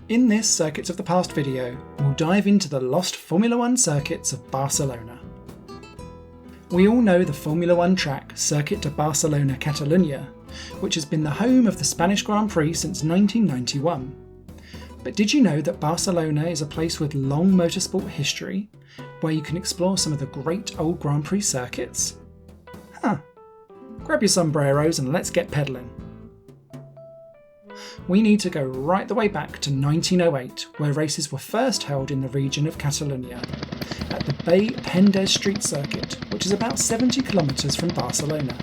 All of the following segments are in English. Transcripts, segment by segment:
In this Circuits of the Past video, we'll dive into the lost Formula One circuits of Barcelona. We all know the Formula One track Circuit de Barcelona Catalunya, which has been the home of the Spanish Grand Prix since 1991. But did you know that Barcelona is a place with long motorsport history, where you can explore some of the great old Grand Prix circuits? Grab your sombreros and let's get pedaling. We need to go right the way back to 1908, where races were first held in the region of Catalunya, at the Baix Penedes street circuit, which is about 70 kilometres from Barcelona.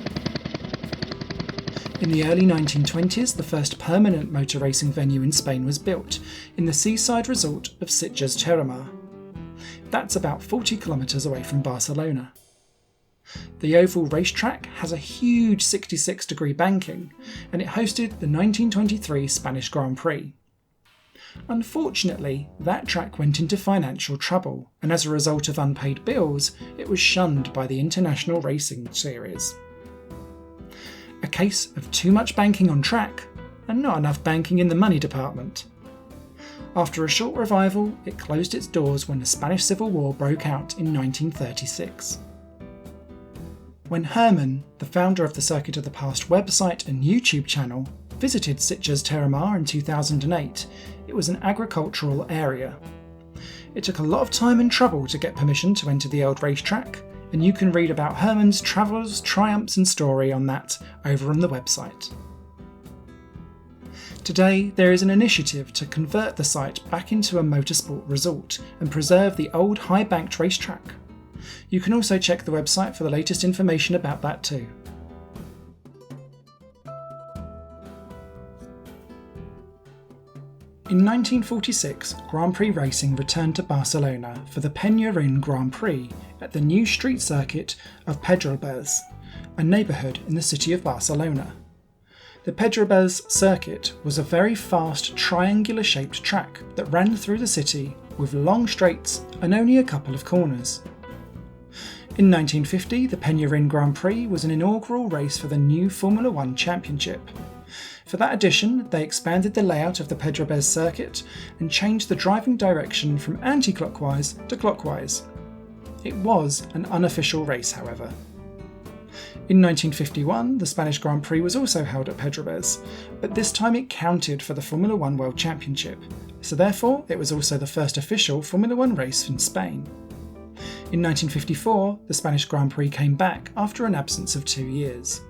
In the early 1920s, the first permanent motor racing venue in Spain was built, in the seaside resort of Sitges Terramar. That's about 40 kilometres away from Barcelona. The oval racetrack has a huge 66-degree banking, and it hosted the 1923 Spanish Grand Prix. Unfortunately, that track went into financial trouble, and as a result of unpaid bills, it was shunned by the International Racing Series. A case of too much banking on track, and not enough banking in the money department. After a short revival, it closed its doors when the Spanish Civil War broke out in 1936. When Herman, the founder of the Circuit of the Past website and YouTube channel, visited Sitges Terramar in 2008, it was an agricultural area. It took a lot of time and trouble to get permission to enter the old racetrack, and you can read about Herman's travels, triumphs and story on that over on the website. Today, there is an initiative to convert the site back into a motorsport resort and preserve the old high-banked racetrack. You can also check the website for the latest information about that too. In 1946, Grand Prix racing returned to Barcelona for the Penya Rhin Grand Prix at the new street circuit of Pedralbes, a neighbourhood in the city of Barcelona. The Pedralbes circuit was a very fast triangular-shaped track that ran through the city with long straights and only a couple of corners. In 1950, the Penya Rhin Grand Prix was an inaugural race for the new Formula One Championship. For that edition, they expanded the layout of the Pedralbes circuit and changed the driving direction from anti-clockwise to clockwise. It was an unofficial race, however. In 1951, the Spanish Grand Prix was also held at Pedralbes, but this time it counted for the Formula One World Championship, so therefore it was also the first official Formula One race in Spain. In 1954, the Spanish Grand Prix came back after an absence of 2 years.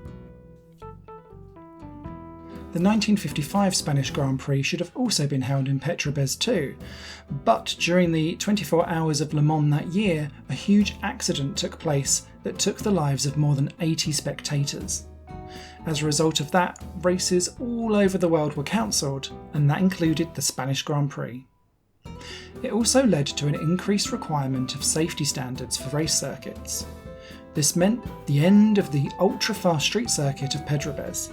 The 1955 Spanish Grand Prix should have also been held in Pedralbes too, but during the 24 hours of Le Mans that year, a huge accident took place that took the lives of more than 80 spectators. As a result of that, races all over the world were cancelled, and that included the Spanish Grand Prix. It also led to an increased requirement of safety standards for race circuits. This meant the end of the ultra-fast street circuit of Pedralbes.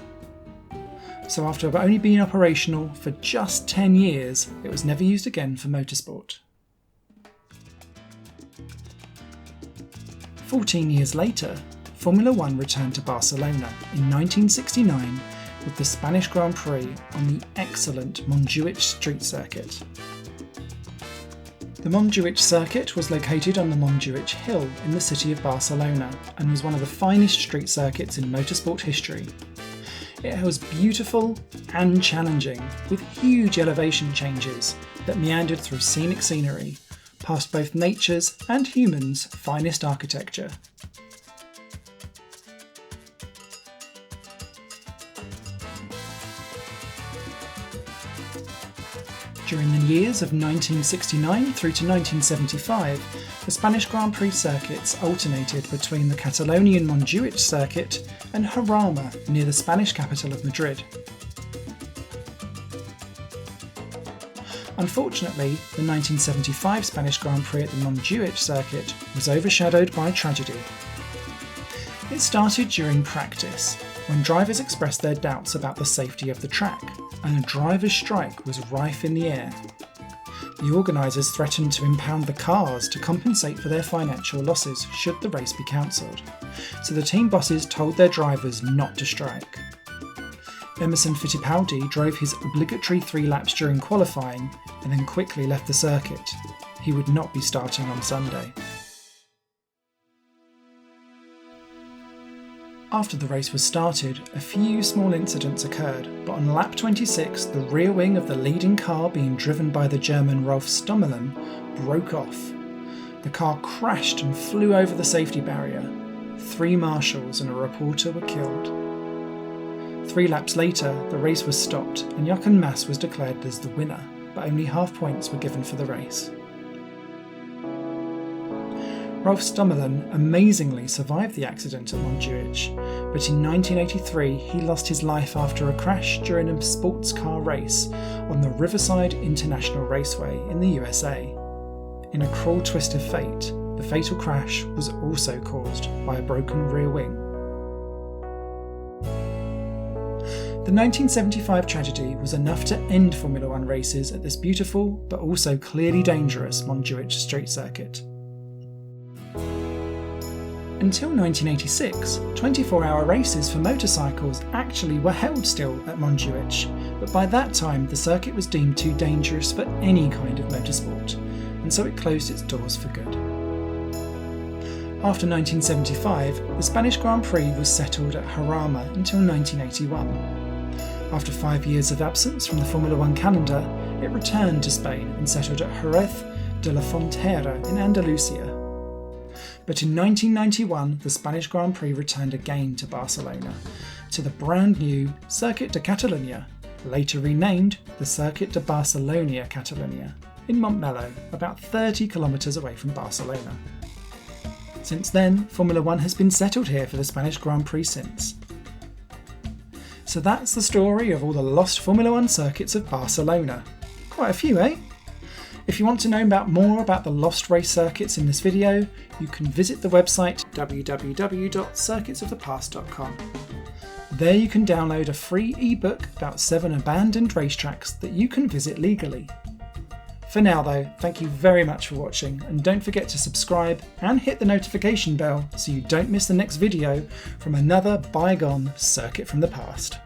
So after only being operational for just 10 years, it was never used again for motorsport. 14 years later, Formula One returned to Barcelona in 1969 with the Spanish Grand Prix on the excellent Montjuïc street circuit. The Montjuïc circuit was located on the Montjuïc Hill in the city of Barcelona and was one of the finest street circuits in motorsport history. It was beautiful and challenging, with huge elevation changes that meandered through scenic scenery, past both nature's and humans' finest architecture. During the years of 1969 through to 1975, the Spanish Grand Prix circuits alternated between the Catalonian Montjuïc circuit and Jarama near the Spanish capital of Madrid. Unfortunately, the 1975 Spanish Grand Prix at the Montjuïc circuit was overshadowed by tragedy. It started during practice, when drivers expressed their doubts about the safety of the track, and a driver's strike was rife in the air. The organisers threatened to impound the cars to compensate for their financial losses should the race be cancelled, so the team bosses told their drivers not to strike. Emerson Fittipaldi drove his obligatory 3 laps during qualifying and then quickly left the circuit. He would not be starting on Sunday. After the race was started, a few small incidents occurred, but on lap 26, the rear wing of the leading car being driven by the German Rolf Stommelen broke off. The car crashed and flew over the safety barrier. 3 marshals and a reporter were killed. 3 laps later, the race was stopped and Jochen Mass was declared as the winner, but only half points were given for the race. Rolf Stommelen amazingly survived the accident at Montjuïc, but in 1983 he lost his life after a crash during a sports car race on the Riverside International Raceway in the USA. In a cruel twist of fate, the fatal crash was also caused by a broken rear wing. The 1975 tragedy was enough to end Formula One races at this beautiful but also clearly dangerous Montjuïc street circuit. Until 1986, 24-hour races for motorcycles actually were held still at Montjuïc, but by that time the circuit was deemed too dangerous for any kind of motorsport, and so it closed its doors for good. After 1975, the Spanish Grand Prix was settled at Jarama until 1981. After 5 years of absence from the Formula One calendar, it returned to Spain and settled at Jerez de la Frontera in Andalusia. But in 1991, the Spanish Grand Prix returned again to Barcelona, to the brand new Circuit de Catalunya, later renamed the Circuit de Barcelona Catalonia, in Montmeló, about 30 kilometres away from Barcelona. Since then, Formula One has been settled here for the Spanish Grand Prix since. So that's the story of all the lost Formula One circuits of Barcelona. Quite a few, eh? If you want to know more about the lost race circuits in this video, you can visit the website www.circuitsofthepast.com. There you can download a free ebook about 7 abandoned racetracks that you can visit legally. For now though, thank you very much for watching, and don't forget to subscribe and hit the notification bell so you don't miss the next video from another bygone circuit from the past.